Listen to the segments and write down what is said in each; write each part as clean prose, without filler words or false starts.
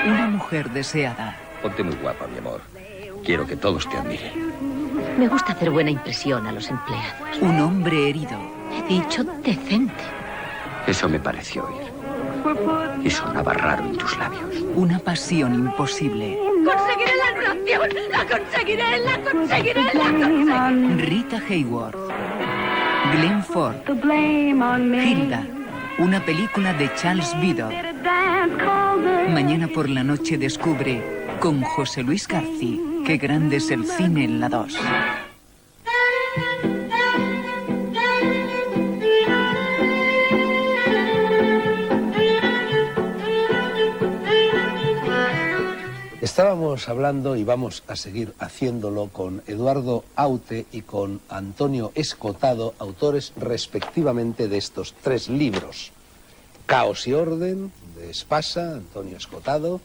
Una mujer deseada. Ponte muy guapa, mi amor. Quiero que todos te admiren. Me gusta hacer buena impresión a los empleados. Un hombre herido. He dicho decente. Eso me pareció oír. Y sonaba raro en tus labios. Una pasión imposible. ¡Conseguiré la anulación! ¡La conseguiré! ¡La conseguiré! ¡La conseguiré! Rita Hayworth. Glenn Ford. Hilda. Una película de Charles Vidor. Mañana por la noche descubre con José Luis García qué grande es el cine en la 2. Estábamos hablando y vamos a seguir haciéndolo con Eduardo Aute y con Antonio Escotado, autores respectivamente de estos 3 libros. Caos y orden, de Espasa, Antonio Escotado.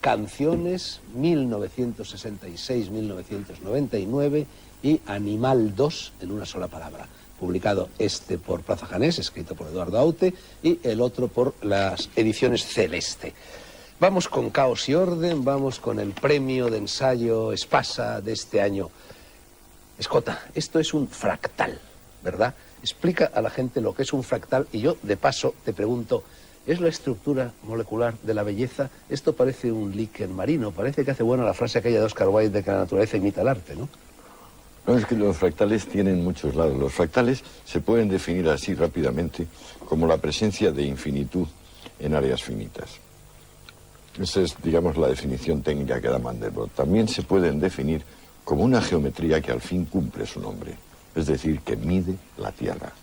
Canciones, 1966-1999. Y Animal 2, en una sola palabra. Publicado este por Plaza Janés, escrito por Eduardo Aute, y el otro por las ediciones Celeste. Vamos con Caos y orden, vamos con el premio de ensayo Espasa de este año. Escota, esto es un fractal, ¿verdad? Explica a la gente lo que es un fractal y yo, de paso, te pregunto, ¿es la estructura molecular de la belleza? Esto parece un líquen marino, parece que hace buena la frase aquella de Oscar Wilde de que la naturaleza imita el arte, ¿no? No, es que los fractales tienen muchos lados. Los fractales se pueden definir así rápidamente como la presencia de infinitud en áreas finitas. Esa es, digamos, la definición técnica que da Mandelbrot. También se pueden definir como una geometría que al fin cumple su nombre, es decir, que mide la Tierra,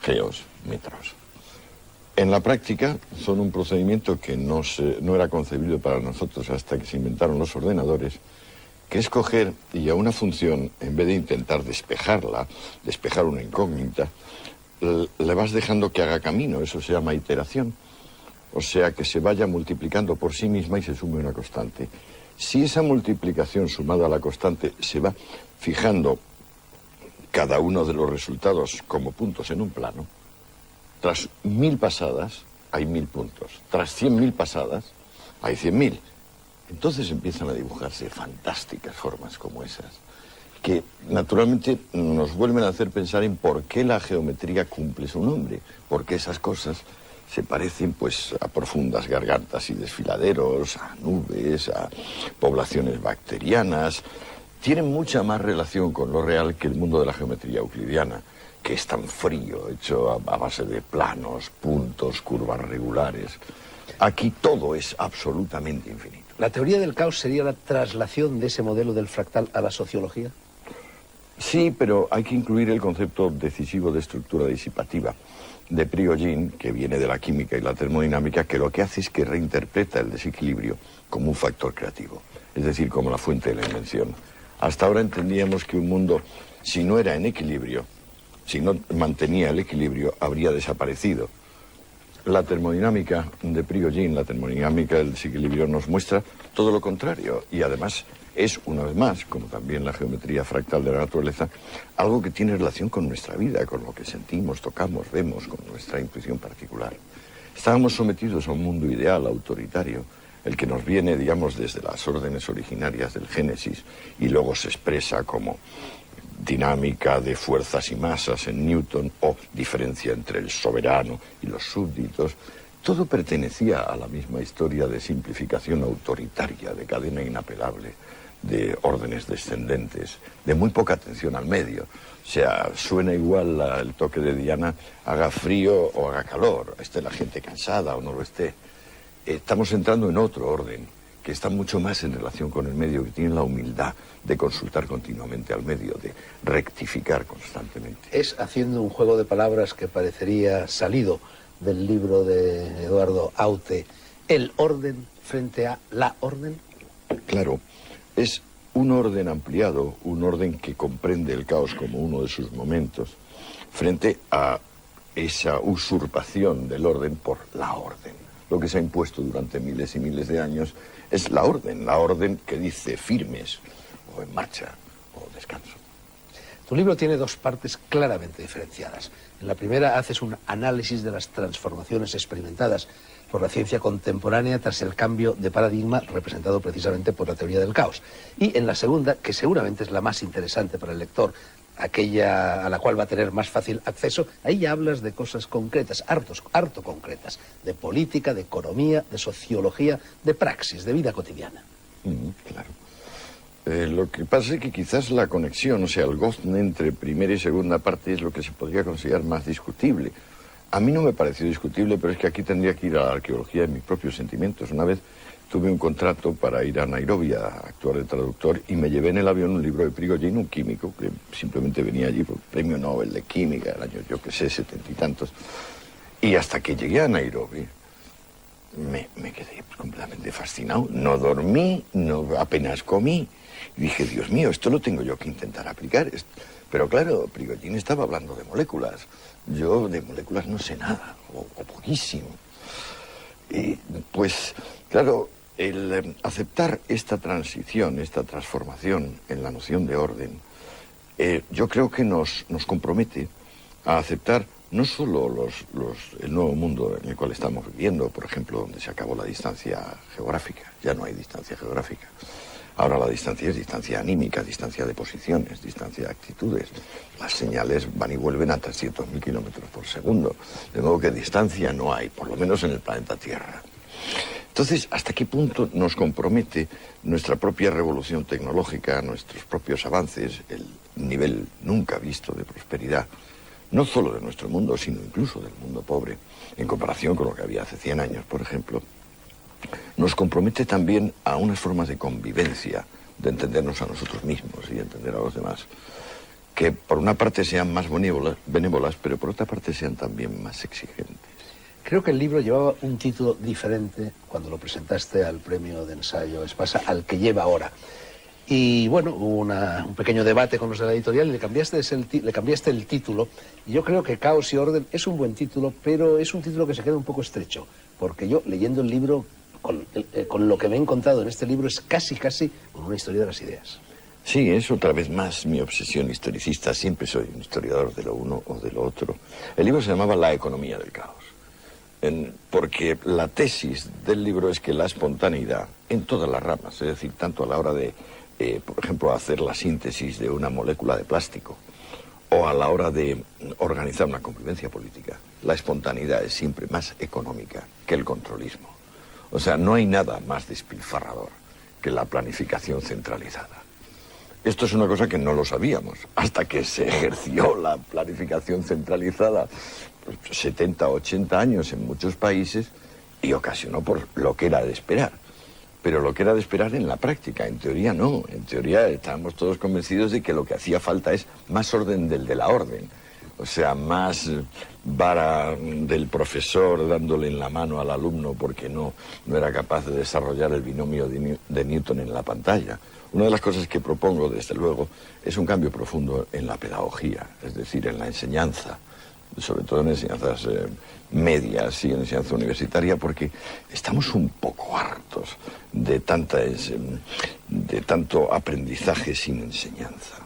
geos, metros. En la práctica son un procedimiento que no era concebido para nosotros hasta que se inventaron los ordenadores, que es coger y a una función, en vez de intentar despejarla, despejar una incógnita, le vas dejando que haga camino, eso se llama iteración. O sea, que se vaya multiplicando por sí misma y se sume una constante. Si esa multiplicación sumada a la constante se va fijando cada uno de los resultados como puntos en un plano, tras 1000 pasadas hay 1000 puntos. Tras 100.000 pasadas hay 100.000. Entonces empiezan a dibujarse fantásticas formas como esas, que naturalmente nos vuelven a hacer pensar en por qué la geometría cumple su nombre, por qué esas cosas se parecen pues a profundas gargantas y desfiladeros, a nubes, a poblaciones bacterianas. Tienen mucha más relación con lo real que el mundo de la geometría euclidiana, que es tan frío, hecho a base de planos, puntos, curvas regulares. Aquí todo es absolutamente infinito. ¿La teoría del caos sería la traslación de ese modelo del fractal a la sociología? Sí, pero hay que incluir el concepto decisivo de estructura disipativa de Prigogine, que viene de la química y la termodinámica, que lo que hace es que reinterpreta el desequilibrio como un factor creativo, es decir, como la fuente de la invención. Hasta ahora entendíamos que un mundo, si no era en equilibrio, si no mantenía el equilibrio, habría desaparecido. La termodinámica de Prigogine, la termodinámica del desequilibrio, nos muestra todo lo contrario y además es, una vez más, como también la geometría fractal de la naturaleza, algo que tiene relación con nuestra vida, con lo que sentimos, tocamos, vemos, con nuestra intuición particular. Estábamos sometidos a un mundo ideal, autoritario, el que nos viene, digamos, desde las órdenes originarias del Génesis y luego se expresa como dinámica de fuerzas y masas en Newton o diferencia entre el soberano y los súbditos. Todo pertenecía a la misma historia de simplificación autoritaria, de cadena inapelable, de órdenes descendentes, de muy poca atención al medio. O sea, suena igual el toque de Diana, haga frío o haga calor, esté la gente cansada o no lo esté. Estamos entrando en otro orden, que está mucho más en relación con el medio, que tiene la humildad de consultar continuamente al medio, de rectificar constantemente. Es haciendo un juego de palabras que parecería salido del libro de Eduardo Aute, el orden frente a la orden. Claro, es un orden ampliado, un orden que comprende el caos como uno de sus momentos, frente a esa usurpación del orden por la orden. Lo que se ha impuesto durante miles y miles de años es la orden que dice firmes, o en marcha, o descanso. Tu libro tiene 2 partes claramente diferenciadas. En la primera haces un análisis de las transformaciones experimentadas por la ciencia contemporánea tras el cambio de paradigma representado precisamente por la teoría del caos. Y en la segunda, que seguramente es la más interesante para el lector, aquella a la cual va a tener más fácil acceso, ahí ya hablas de cosas concretas, harto concretas, de política, de economía, de sociología, de praxis, de vida cotidiana. Claro. Lo que pasa es que quizás la conexión, o sea, el gozne entre primera y segunda parte es lo que se podría considerar más discutible. A mí no me pareció discutible, pero es que aquí tendría que ir a la arqueología de mis propios sentimientos. Una vez tuve un contrato para ir a Nairobi a actuar de traductor y me llevé en el avión un libro de Prigogine, un químico que simplemente venía allí por premio Nobel de Química, el año, yo qué sé, 70 y tantos. Y hasta que llegué a Nairobi me quedé completamente fascinado. No dormí, apenas comí. Y dije, Dios mío, esto lo tengo yo que intentar aplicar. Pero claro, Prigogine estaba hablando de moléculas. Yo de moléculas no sé nada, o poquísimo. Y pues, claro, el aceptar esta transición, esta transformación en la noción de orden, yo creo que nos compromete a aceptar no solo el nuevo mundo en el cual estamos viviendo, por ejemplo, donde se acabó la distancia geográfica, ya no hay distancia geográfica. Ahora la distancia es distancia anímica, distancia de posiciones, distancia de actitudes. Las señales van y vuelven a 300.000 kilómetros por segundo. De modo que distancia no hay, por lo menos en el planeta Tierra. Entonces, ¿hasta qué punto nos compromete nuestra propia revolución tecnológica, nuestros propios avances, el nivel nunca visto de prosperidad, no solo de nuestro mundo, sino incluso del mundo pobre, en comparación con lo que había hace 100 años, por ejemplo? Nos compromete también a unas formas de convivencia, de entendernos a nosotros mismos y entender a los demás, que por una parte sean más benévolas, pero por otra parte sean también más exigentes. Creo que el libro llevaba un título diferente cuando lo presentaste al premio de ensayo Espasa al que lleva ahora. Y bueno, hubo un pequeño debate con los de la editorial y le cambiaste el título. Y yo creo que Caos y Orden es un buen título, pero es un título que se queda un poco estrecho, porque yo, leyendo el libro, con lo que me he encontrado en este libro, es casi una historia de las ideas. Sí, es otra vez más mi obsesión historicista. Siempre soy un historiador de lo uno o de lo otro. El libro se llamaba La economía del caos, porque la tesis del libro es que la espontaneidad en todas las ramas, es decir, tanto a la hora de, por ejemplo, hacer la síntesis de una molécula de plástico o a la hora de organizar una convivencia política, la espontaneidad es siempre más económica que el controlismo. O sea, no hay nada más despilfarrador que la planificación centralizada. Esto es una cosa que no lo sabíamos hasta que se ejerció la planificación centralizada 70, 80 años en muchos países y ocasionó por lo que era de esperar. Pero lo que era de esperar en la práctica, en teoría no. En teoría estábamos todos convencidos de que lo que hacía falta es más orden del de la orden. O sea, más vara del profesor dándole en la mano al alumno porque no era capaz de desarrollar el binomio de Newton en la pantalla. Una de las cosas que propongo, desde luego, es un cambio profundo en la pedagogía, es decir, en la enseñanza, sobre todo en enseñanzas medias y en enseñanza universitaria, porque estamos un poco hartos de tanto aprendizaje sin enseñanza.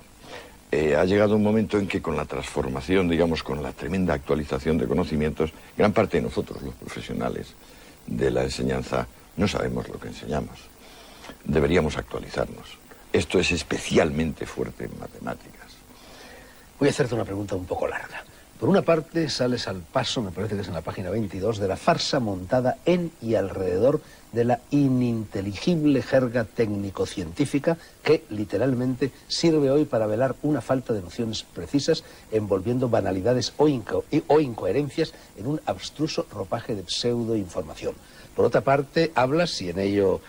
Ha llegado un momento en que con la transformación, digamos, con la tremenda actualización de conocimientos, gran parte de nosotros, los profesionales de la enseñanza, no sabemos lo que enseñamos. Deberíamos actualizarnos. Esto es especialmente fuerte en matemáticas. Voy a hacerte una pregunta un poco larga. Por una parte, sales al paso, me parece que es en la página 22, de la farsa montada en y alrededor de la ininteligible jerga técnico-científica que, literalmente, sirve hoy para velar una falta de nociones precisas, envolviendo banalidades o incoherencias en un abstruso ropaje de pseudo-información. Por otra parte, hablas, y en ello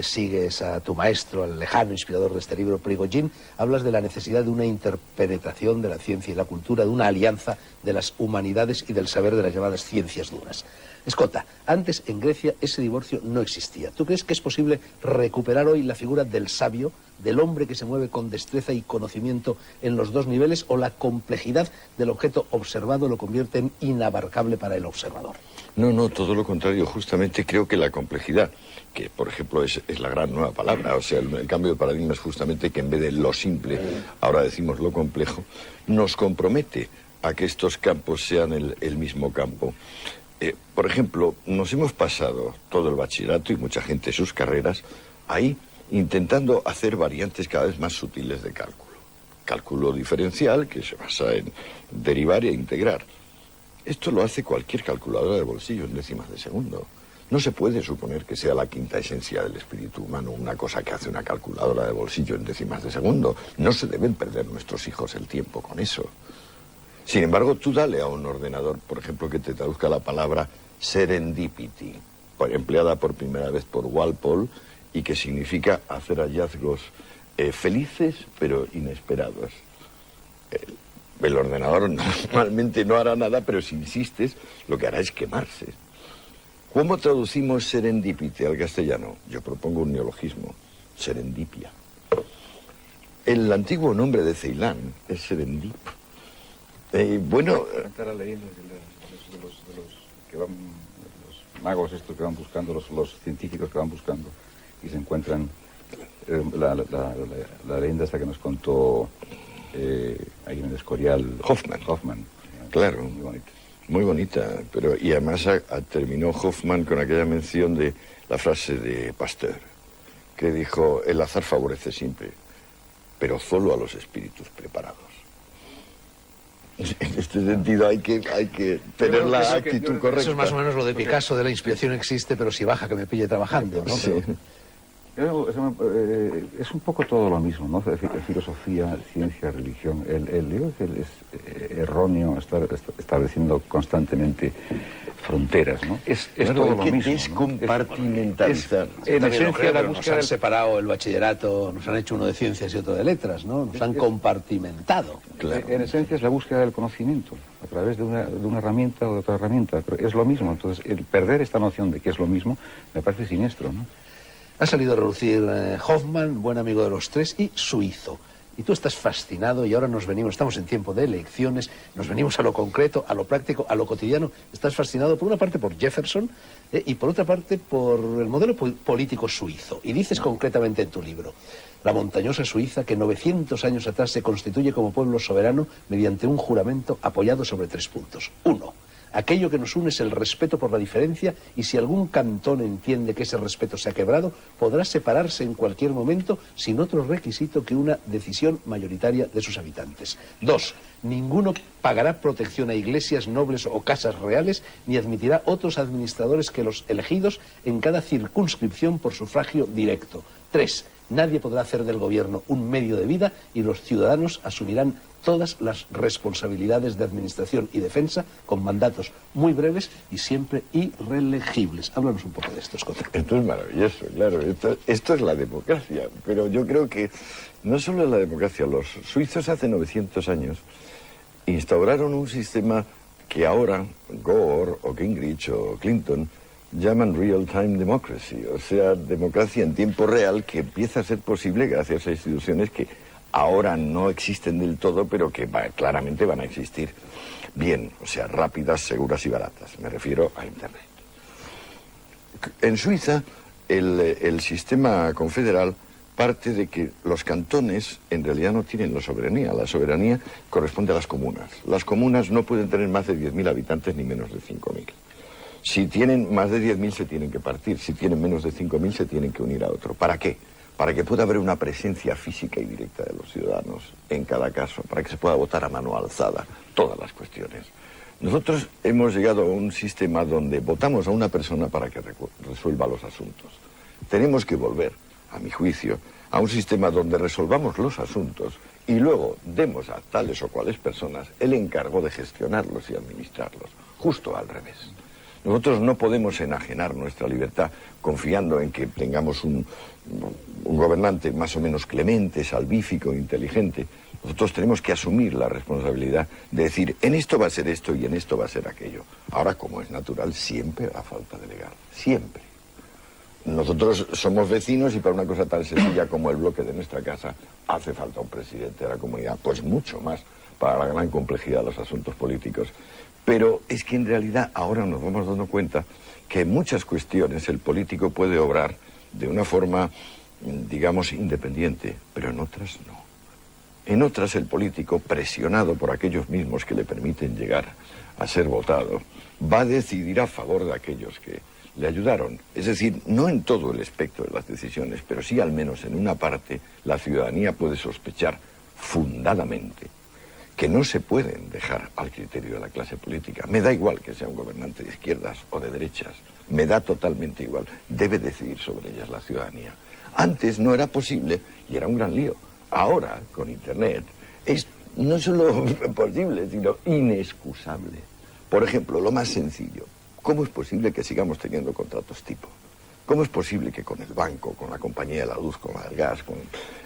sigues a tu maestro, al lejano inspirador de este libro, Prigogine, hablas de la necesidad de una interpenetración de la ciencia y la cultura, de una alianza de las humanidades y del saber de las llamadas ciencias duras. Escolta, antes en Grecia ese divorcio no existía. ¿Tú crees que es posible recuperar hoy la figura del sabio, del hombre que se mueve con destreza y conocimiento en los dos niveles, o la complejidad del objeto observado lo convierte en inabarcable para el observador? No, todo lo contrario. Justamente creo que la complejidad, que por ejemplo es la gran nueva palabra, o sea, el cambio de paradigma es justamente que en vez de lo simple, ahora decimos lo complejo, nos compromete a que estos campos sean el mismo campo. Por ejemplo, nos hemos pasado todo el bachillerato y mucha gente sus carreras ahí intentando hacer variantes cada vez más sutiles de cálculo. Cálculo diferencial, que se basa en derivar e integrar. Esto lo hace cualquier calculadora de bolsillo en décimas de segundo. No se puede suponer que sea la quinta esencia del espíritu humano una cosa que hace una calculadora de bolsillo en décimas de segundo. No se deben perder nuestros hijos el tiempo con eso. Sin embargo, tú dale a un ordenador, por ejemplo, que te traduzca la palabra serendipity, empleada por primera vez por Walpole, y que significa hacer hallazgos felices pero inesperados. El ordenador normalmente no hará nada, pero si insistes, lo que hará es quemarse. ¿Cómo traducimos serendipity al castellano? Yo propongo un neologismo, serendipia. El antiguo nombre de Ceilán es Serendip. Bueno... Era leyendo de los magos estos que van buscando, los científicos que van buscando y se encuentran la leyenda esta que nos contó ahí en el Escorial Hoffman. Claro, muy bonita. Muy bonita, pero y además terminó Hoffman con aquella mención de la frase de Pasteur, que dijo: el azar favorece siempre, pero solo a los espíritus preparados. En este sentido hay que tener la actitud correcta. Eso es más o menos lo de Picasso, de la inspiración existe, pero si baja que me pille trabajando, ¿no? Sí. Es un poco todo lo mismo, ¿no? Filosofía, ciencia, religión. Digo que es erróneo estar estableciendo constantemente fronteras, ¿no? Es todo lo mismo. Es compartimentalizar. En esencia, la nos búsqueda han separado el bachillerato, nos han hecho uno de ciencias y otro de letras, ¿no? Nos han compartimentado. Claro. En esencia es la búsqueda del conocimiento, a través de una herramienta o de otra herramienta, pero es lo mismo. Entonces, el perder esta noción de que es lo mismo me parece siniestro, ¿no? Ha salido a relucir Hoffman, buen amigo de los tres, y Suizo. Y tú estás fascinado y ahora estamos en tiempo de elecciones, nos venimos a lo concreto, a lo práctico, a lo cotidiano. Estás fascinado por una parte por Jefferson y por otra parte por el modelo político suizo. Y dices concretamente en tu libro: la montañosa Suiza que 900 años atrás se constituye como pueblo soberano mediante un juramento apoyado sobre 3 puntos. 1. Aquello que nos une es el respeto por la diferencia, y si algún cantón entiende que ese respeto se ha quebrado, podrá separarse en cualquier momento sin otro requisito que una decisión mayoritaria de sus habitantes. 2. Ninguno pagará protección a iglesias, nobles o casas reales, ni admitirá otros administradores que los elegidos en cada circunscripción por sufragio directo. 3. Nadie podrá hacer del gobierno un medio de vida y los ciudadanos asumirán todas las responsabilidades de administración y defensa con mandatos muy breves y siempre irreelegibles. Háblanos un poco de esto, Scott. Esto es maravilloso, claro. Esto es la democracia. Pero yo creo que no solo es la democracia. Los suizos hace 900 años instauraron un sistema que ahora Gore o Gingrich o Clinton llaman real-time democracy, o sea, democracia en tiempo real, que empieza a ser posible gracias a instituciones que ahora no existen del todo, pero que claramente van a existir bien, o sea, rápidas, seguras y baratas. Me refiero a Internet. En Suiza, el sistema confederal parte de que los cantones en realidad no tienen la soberanía corresponde a las comunas. Las comunas no pueden tener más de 10.000 habitantes ni menos de 5.000. Si tienen más de 10.000 se tienen que partir, si tienen menos de 5.000 se tienen que unir a otro. ¿Para qué? Para que pueda haber una presencia física y directa de los ciudadanos en cada caso, para que se pueda votar a mano alzada todas las cuestiones. Nosotros hemos llegado a un sistema donde votamos a una persona para que resuelva los asuntos. Tenemos que volver, a mi juicio, a un sistema donde resolvamos los asuntos y luego demos a tales o cuales personas el encargo de gestionarlos y administrarlos. Justo al revés. Nosotros no podemos enajenar nuestra libertad confiando en que tengamos un gobernante más o menos clemente, salvífico, inteligente. Nosotros tenemos que asumir la responsabilidad de decir, en esto va a ser esto y en esto va a ser aquello. Ahora, como es natural, siempre hará falta delegar. Siempre. Nosotros somos vecinos y para una cosa tan sencilla como el bloque de nuestra casa hace falta un presidente de la comunidad. Pues mucho más para la gran complejidad de los asuntos políticos. Pero es que en realidad ahora nos vamos dando cuenta que en muchas cuestiones el político puede obrar de una forma, digamos, independiente, pero en otras no. En otras el político, presionado por aquellos mismos que le permiten llegar a ser votado, va a decidir a favor de aquellos que le ayudaron. Es decir, no en todo el espectro de las decisiones, pero sí al menos en una parte, la ciudadanía puede sospechar fundadamente que no se pueden dejar al criterio de la clase política. Me da igual que sea un gobernante de izquierdas o de derechas, me da totalmente igual. Debe decidir sobre ellas la ciudadanía. Antes no era posible y era un gran lío. Ahora, con Internet, es no solo posible, sino inexcusable. Por ejemplo, lo más sencillo, ¿cómo es posible que sigamos teniendo contratos tipo? ¿Cómo es posible que con el banco, con la compañía de la luz, con la del gas, con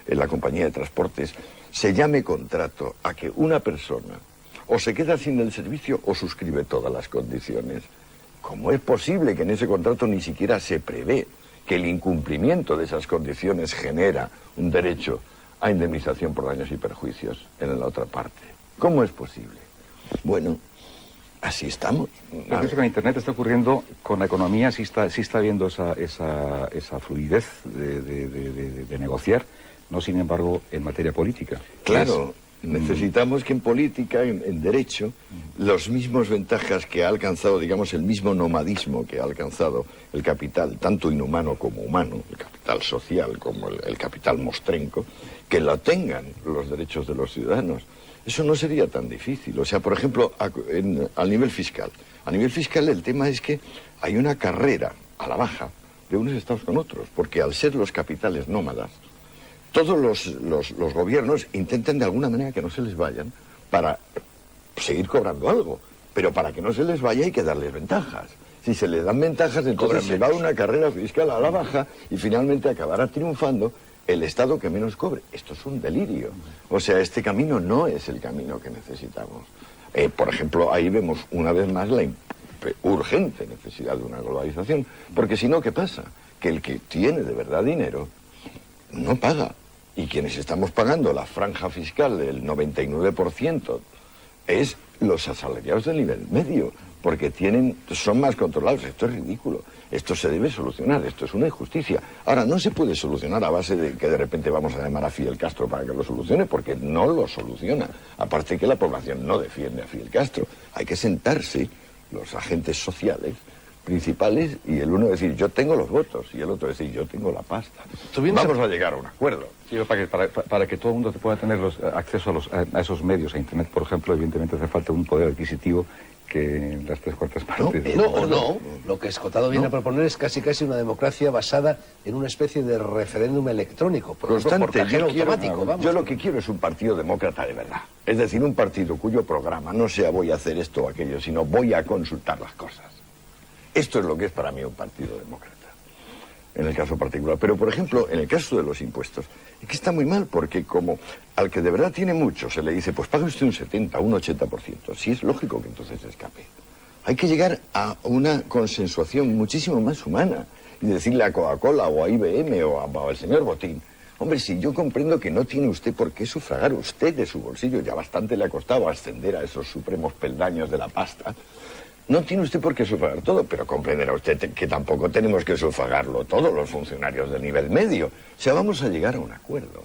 la compañía de transportes, se llame contrato a que una persona o se queda sin el servicio o suscribe todas las condiciones? ¿Cómo es posible que en ese contrato ni siquiera se prevé que el incumplimiento de esas condiciones genera un derecho a indemnización por daños y perjuicios en la otra parte? ¿Cómo es posible? Bueno, así estamos. Yo pienso que en Internet está ocurriendo con la economía, sí está habiendo esa fluidez de negociar, no sin embargo en materia política. Claro, necesitamos que en política, en derecho, los mismos ventajas que ha alcanzado, digamos, el mismo nomadismo que ha alcanzado el capital, tanto inhumano como humano, el capital social como el capital mostrenco, que lo tengan los derechos de los ciudadanos. Eso no sería tan difícil. O sea, por ejemplo, al nivel fiscal. A nivel fiscal el tema es que hay una carrera a la baja de unos estados con otros, porque al ser los capitales nómadas, todos los gobiernos intentan de alguna manera que no se les vayan para seguir cobrando algo, pero para que no se les vaya hay que darles ventajas. Si se les dan ventajas, entonces se va una carrera fiscal a la baja y finalmente acabará triunfando el Estado que menos cobre. Esto es un delirio. O sea, este camino no es el camino que necesitamos. Por ejemplo, ahí vemos una vez más la urgente necesidad de una globalización, porque si no, ¿qué pasa? Que el que tiene de verdad dinero no paga. Y quienes estamos pagando la franja fiscal del 99% es los asalariados del nivel medio, porque son más controlados. Esto es ridículo. Esto se debe solucionar. Esto es una injusticia. Ahora, no se puede solucionar a base de que de repente vamos a llamar a Fidel Castro para que lo solucione, porque no lo soluciona. Aparte que la población no defiende a Fidel Castro. Hay que sentarse los agentes sociales principales y el uno decir yo tengo los votos y el otro decir yo tengo la pasta. Vamos a llegar a un acuerdo. Sí, para que todo el mundo pueda tener acceso a esos medios, a Internet, por ejemplo, evidentemente hace falta un poder adquisitivo que las 3/4 partes... No. Lo que Escotado viene a proponer es casi una democracia basada en una especie de referéndum electrónico. Constante. Yo lo que quiero es un partido demócrata de verdad. Es decir, un partido cuyo programa no sea voy a hacer esto o aquello, sino voy a consultar las cosas. Esto es lo que es para mí un partido demócrata, en el caso particular. Pero, por ejemplo, en el caso de los impuestos, es que está muy mal, porque como al que de verdad tiene mucho se le dice, pues pague usted un 70, un 80%, sí es lógico que entonces se escape. Hay que llegar a una consensuación muchísimo más humana y decirle a Coca-Cola o a IBM o al señor Botín, hombre, si yo comprendo que no tiene usted por qué sufragar usted de su bolsillo, ya bastante le ha costado ascender a esos supremos peldaños de la pasta. No tiene usted por qué sufragar todo, pero comprenderá usted que tampoco tenemos que sufragarlo todos los funcionarios del nivel medio. O sea, vamos a llegar a un acuerdo.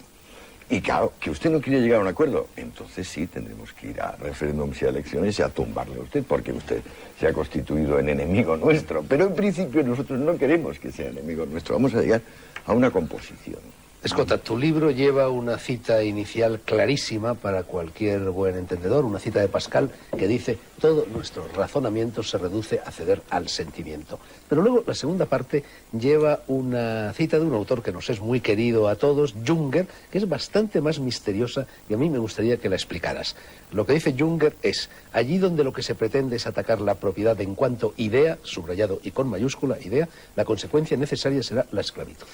Y claro, que usted no quiere llegar a un acuerdo, entonces sí tendremos que ir a referéndums y a elecciones y a tumbarle a usted, porque usted se ha constituido en enemigo nuestro. Pero en principio nosotros no queremos que sea enemigo nuestro. Vamos a llegar a una composición. Escota, tu libro lleva una cita inicial clarísima para cualquier buen entendedor, una cita de Pascal que dice todo nuestro razonamiento se reduce a ceder al sentimiento. Pero luego la segunda parte lleva una cita de un autor que nos es muy querido a todos, Junger, que es bastante más misteriosa y a mí me gustaría que la explicaras. Lo que dice Junger es, allí donde lo que se pretende es atacar la propiedad en cuanto idea, subrayado y con mayúscula, idea, la consecuencia necesaria será la esclavitud.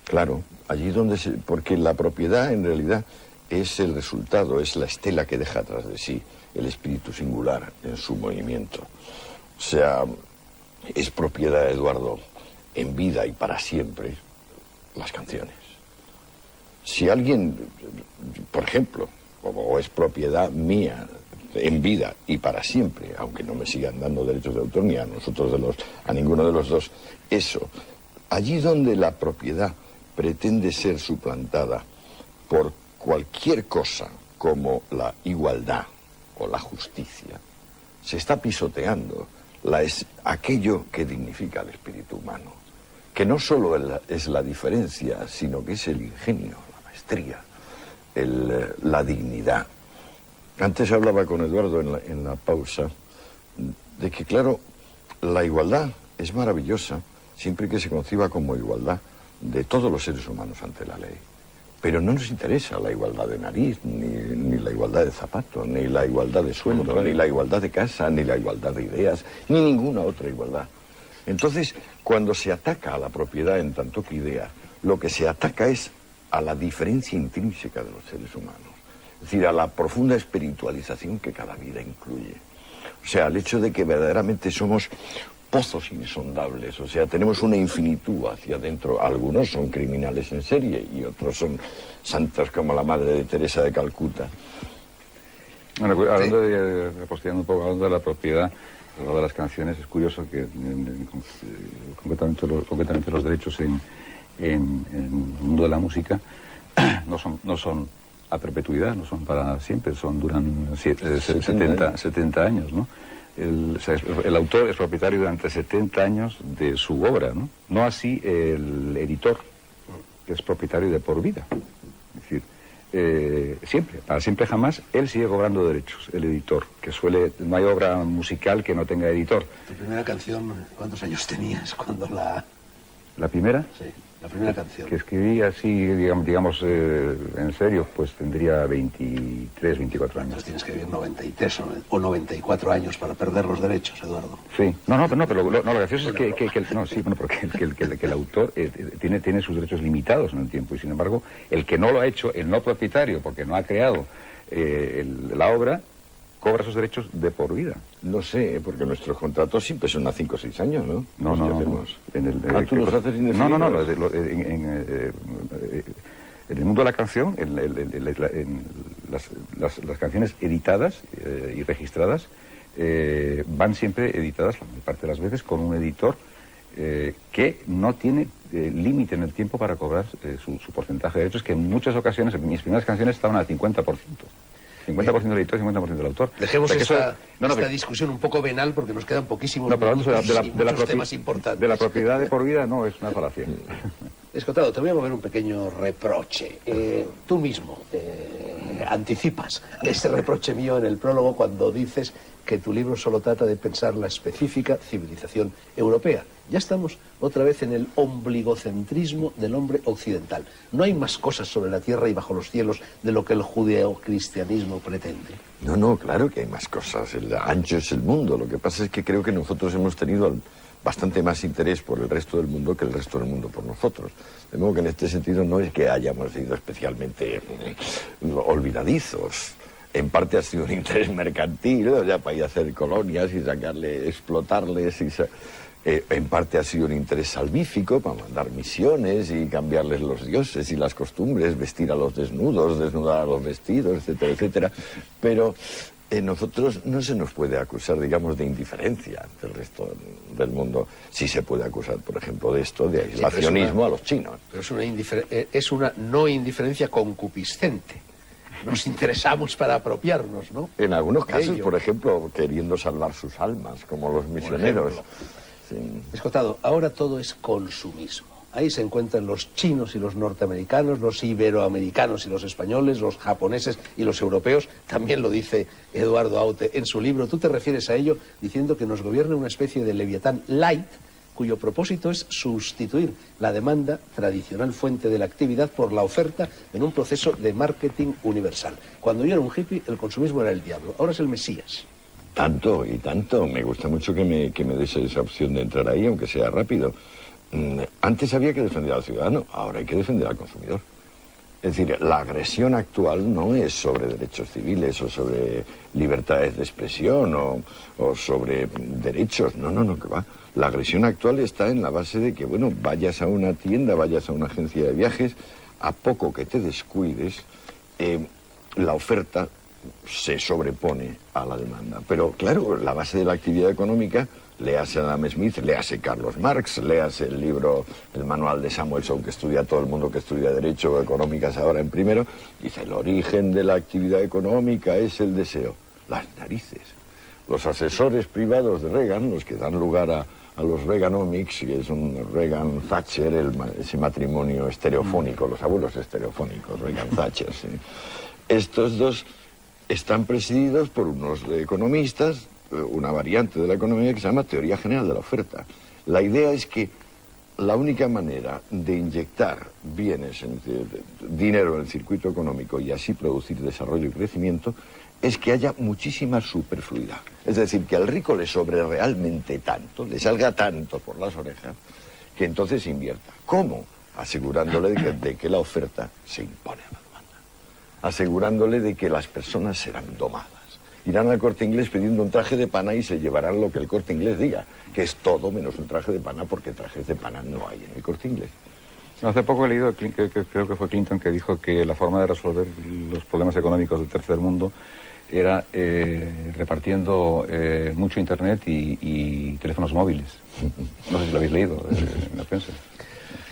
Claro, allí donde porque la propiedad en realidad es el resultado, es la estela que deja atrás de sí el espíritu singular en su movimiento. O sea, es propiedad de Eduardo en vida y para siempre las canciones. Si alguien, por ejemplo, o es propiedad mía en vida y para siempre, aunque no me sigan dando derechos de autor ni a nosotros a ninguno de los dos, eso, allí donde la propiedad pretende ser suplantada por cualquier cosa como la igualdad o la justicia, se está pisoteando es aquello que dignifica al espíritu humano, que no solo es la diferencia, sino que es el ingenio, la maestría, la dignidad. Antes hablaba con Eduardo en la pausa de que, claro, la igualdad es maravillosa siempre que se conciba como igualdad de todos los seres humanos ante la ley. Pero no nos interesa la igualdad de nariz, ni la igualdad de zapatos, ni la igualdad de sueldo, ni la igualdad de casa, ni la igualdad de ideas, ni ninguna otra igualdad. Entonces, cuando se ataca a la propiedad en tanto que idea, lo que se ataca es a la diferencia intrínseca de los seres humanos. Es decir, a la profunda espiritualización que cada vida incluye. O sea, al hecho de que verdaderamente somos pozos insondables, o sea, tenemos una infinitud hacia adentro. Algunos son criminales en serie y otros son santos como la Madre de Teresa de Calcuta. Bueno, hablando apostillando un poco, hablando de la propiedad, hablando de las canciones, es curioso que concretamente los derechos en el mundo de la música no son a perpetuidad, no son para siempre, duran 70 años, ¿no? El autor es propietario durante 70 años de su obra, ¿no? No así el editor, que es propietario de por vida. Es decir, siempre, para siempre jamás, él sigue cobrando derechos, el editor, que no hay obra musical que no tenga editor. ¿Tu primera canción, cuántos años tenías cuando la...? ¿La primera? Sí, la primera canción. Que escribí así, digamos en serio, pues tendría 23, 24 años. Entonces tienes que vivir 93 o 94 años para perder los derechos, Eduardo. Sí, pero lo gracioso es que el autor tiene sus derechos limitados en el tiempo, y sin embargo, el que no lo ha hecho, el no propietario, porque no ha creado la obra, cobra sus derechos de por vida. No sé, porque nuestros contratos siempre son a 5 o 6 años, ¿no? No. ¿Tú los haces indefinidos? No, en el mundo de la canción, las canciones editadas y registradas van siempre editadas, la mayor parte de las veces, con un editor que no tiene límite en el tiempo para cobrar su porcentaje de derechos, que en muchas ocasiones, en mis primeras canciones, estaban al 50%. 50% del editor y 50% del autor. Dejemos esta discusión un poco venal porque nos quedan poquísimos temas importantes. De la propiedad de por vida no es una falacia. Escotado, te voy a mover un pequeño reproche. Tú mismo anticipas ese reproche mío en el prólogo cuando dices que tu libro solo trata de pensar la específica civilización europea. Ya estamos otra vez en el ombligocentrismo del hombre occidental. No hay más cosas sobre la tierra y bajo los cielos de lo que el judeocristianismo pretende. No, claro que hay más cosas. El ancho es el mundo. Lo que pasa es que creo que nosotros hemos tenido bastante más interés por el resto del mundo que el resto del mundo por nosotros. De modo que en este sentido no es que hayamos sido especialmente olvidadizos. En parte ha sido un interés mercantil, ¿no? Ya para ir a hacer colonias y explotarles. En parte ha sido un interés salvífico para mandar misiones y cambiarles los dioses y las costumbres, vestir a los desnudos, desnudar a los vestidos, etcétera, etcétera. Pero nosotros no se nos puede acusar, digamos, de indiferencia ante el resto del mundo. Sí se puede acusar, por ejemplo, de esto, de aislacionismo a los chinos. Pero es una no indiferencia concupiscente. Nos interesamos para apropiarnos, ¿no? En algunos casos, por ejemplo, queriendo salvar sus almas, como los misioneros. Sí. Escotado, ahora todo es consumismo. Ahí se encuentran los chinos y los norteamericanos, los iberoamericanos y los españoles, los japoneses y los europeos. También lo dice Eduardo Aute en su libro. Tú te refieres a ello diciendo que nos gobierna una especie de Leviatán light, cuyo propósito es sustituir la demanda, tradicional fuente de la actividad, por la oferta en un proceso de marketing universal. Cuando yo era un hippie, el consumismo era el diablo, ahora es el Mesías. Tanto y tanto. Me gusta mucho que me des esa opción de entrar ahí, aunque sea rápido. Antes había que defender al ciudadano, ahora hay que defender al consumidor. Es decir, la agresión actual no es sobre derechos civiles o sobre libertades de expresión o sobre derechos. No, que va. La agresión actual está en la base de que, bueno, vayas a una tienda, vayas a una agencia de viajes, a poco que te descuides, la oferta se sobrepone a la demanda. Pero, claro, la base de la actividad económica, léase Adam Smith, léase Carlos Marx, léase el libro, el manual de Samuelson, que estudia todo el mundo que estudia Derecho o Económicas ahora en primero, dice, el origen de la actividad económica es el deseo. Las narices. Los asesores privados de Reagan, los que dan lugar a los Reaganomics, que es un Reagan-Thatcher, ese matrimonio estereofónico, los abuelos estereofónicos, Reagan-Thatcher, sí. Estos dos están presididos por unos economistas, una variante de la economía que se llama teoría general de la oferta. La idea es que la única manera de inyectar bienes, dinero en el circuito económico y así producir desarrollo y crecimiento es que haya muchísima superfluidad. Es decir, que al rico le sobre realmente tanto, le salga tanto por las orejas, que entonces invierta. ¿Cómo? Asegurándole de que la oferta se impone a la demanda. Asegurándole de que las personas serán domadas. Irán al Corte Inglés pidiendo un traje de pana y se llevarán lo que el Corte Inglés diga, que es todo menos un traje de pana, porque trajes de pana no hay en el Corte Inglés. Hace poco he leído, creo que fue Clinton, que dijo que la forma de resolver los problemas económicos del tercer mundo era repartiendo mucho internet y teléfonos móviles. No sé si lo habéis leído en la prensa.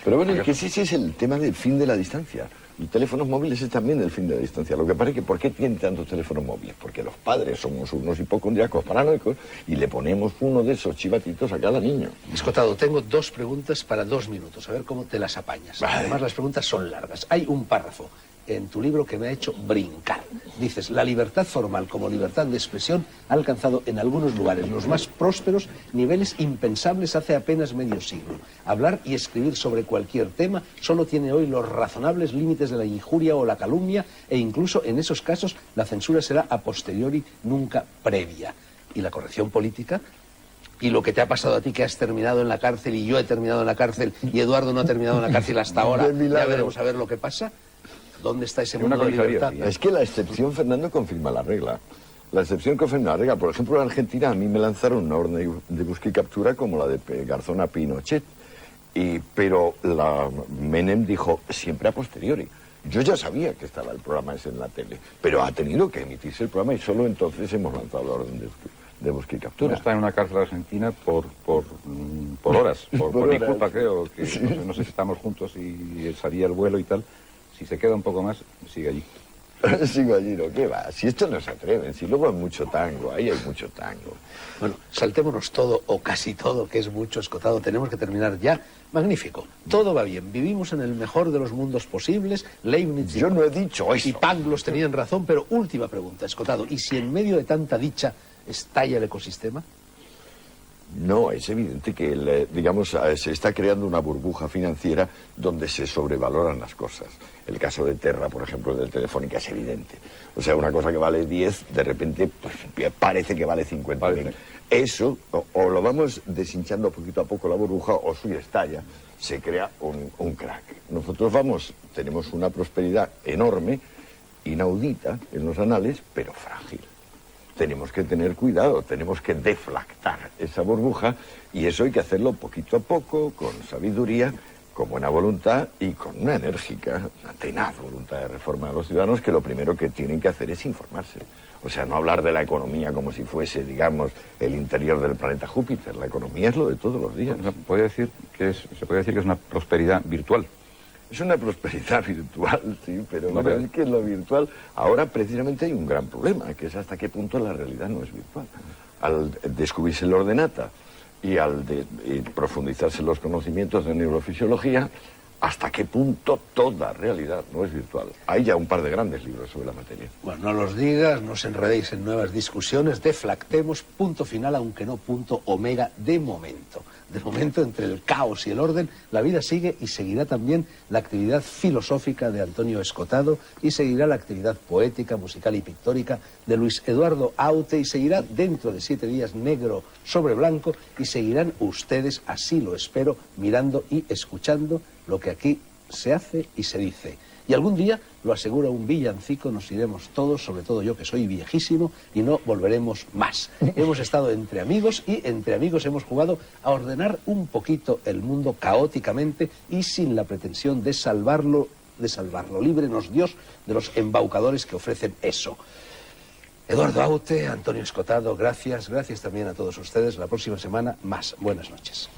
Pero bueno, es que ese es el tema del fin de la distancia. Los teléfonos móviles es también el fin de la distancia. Lo que pasa es que ¿por qué tienen tantos teléfonos móviles? Porque los padres somos unos hipocondriacos paranoicos y le ponemos uno de esos chivatitos a cada niño. Escotado, tengo 2 preguntas para 2 minutos, a ver cómo te las apañas. Vale. Además, las preguntas son largas. Hay un párrafo en tu libro que me ha hecho brincar. Dices, la libertad formal como libertad de expresión ha alcanzado en algunos lugares los más prósperos niveles impensables hace apenas medio siglo. Hablar y escribir sobre cualquier tema solo tiene hoy los razonables límites de la injuria o la calumnia, e incluso en esos casos la censura será a posteriori, nunca previa. ¿Y la corrección política? Y lo que te ha pasado a ti, que has terminado en la cárcel y yo he terminado en la cárcel y Eduardo no ha terminado en la cárcel hasta ahora, ya veremos a ver lo que pasa. ¿Dónde está ese mundo de libertad? Es que la excepción, Fernando, confirma la regla. La excepción confirma la regla. Por ejemplo, en Argentina a mí me lanzaron una orden de busca y captura como la de Garzón a Pinochet. Pero la Menem dijo siempre a posteriori. Yo ya sabía que estaba el programa ese en la tele, pero ha tenido que emitirse el programa y solo entonces hemos lanzado la orden de busca y captura. No está en una cárcel argentina por horas, por mi culpa, creo, que sí. No sé si estamos juntos y salía el vuelo y tal. Si se queda un poco más, sigue allí. Sigo allí, ¿no? ¿Qué va? Si esto no se atreven, si luego hay mucho tango, ahí hay mucho tango. Bueno, saltémonos todo, o casi todo, que es mucho, Escotado. Tenemos que terminar ya. Magnífico. Todo va bien. Vivimos en el mejor de los mundos posibles. Leibniz Yo no he dicho eso. Y Pangloss tenían razón, pero última pregunta, Escotado. ¿Y si en medio de tanta dicha estalla el ecosistema? No, es evidente que, digamos, se está creando una burbuja financiera donde se sobrevaloran las cosas. El caso de Terra, por ejemplo, de Telefónica, es evidente. O sea, una cosa que vale 10, de repente, pues, parece que vale 50.000. Eso, o lo vamos deshinchando poquito a poco la burbuja, o si estalla, se crea un crack. Nosotros tenemos una prosperidad enorme, inaudita en los anales, pero frágil. Tenemos que tener cuidado, tenemos que deflactar esa burbuja, y eso hay que hacerlo poquito a poco, con sabiduría, con buena voluntad y con una enérgica, una tenaz voluntad de reforma de los ciudadanos, que lo primero que tienen que hacer es informarse. O sea, no hablar de la economía como si fuese, digamos, el interior del planeta Júpiter. La economía es lo de todos los días. Se puede decir que es una prosperidad virtual. Es una prosperidad virtual, sí, pero es que lo virtual... Ahora precisamente hay un gran problema, que es hasta qué punto la realidad no es virtual. Al descubrirse la ordenata y al profundizarse los conocimientos de neurofisiología, hasta qué punto toda realidad no es virtual. Hay ya un par de grandes libros sobre la materia. Bueno, no los digas, no os enredéis en nuevas discusiones, deflactemos, punto final, aunque no punto omega, de momento. De momento, entre el caos y el orden, la vida sigue y seguirá también la actividad filosófica de Antonio Escotado, y seguirá la actividad poética, musical y pictórica de Luis Eduardo Aute, y seguirá dentro de 7 días negro sobre blanco, y seguirán ustedes, así lo espero, mirando y escuchando lo que aquí se hace y se dice. Y algún día, lo asegura un villancico, nos iremos todos, sobre todo yo que soy viejísimo, y no volveremos más. Hemos estado entre amigos, y entre amigos hemos jugado a ordenar un poquito el mundo caóticamente y sin la pretensión de salvarlo. Líbrenos Dios de los embaucadores que ofrecen eso. Eduardo Aute, Antonio Escotado, gracias. Gracias también a todos ustedes. La próxima semana, más. Buenas noches.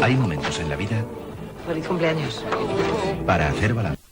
Hay momentos en la vida... Feliz cumpleaños. para hacer balance.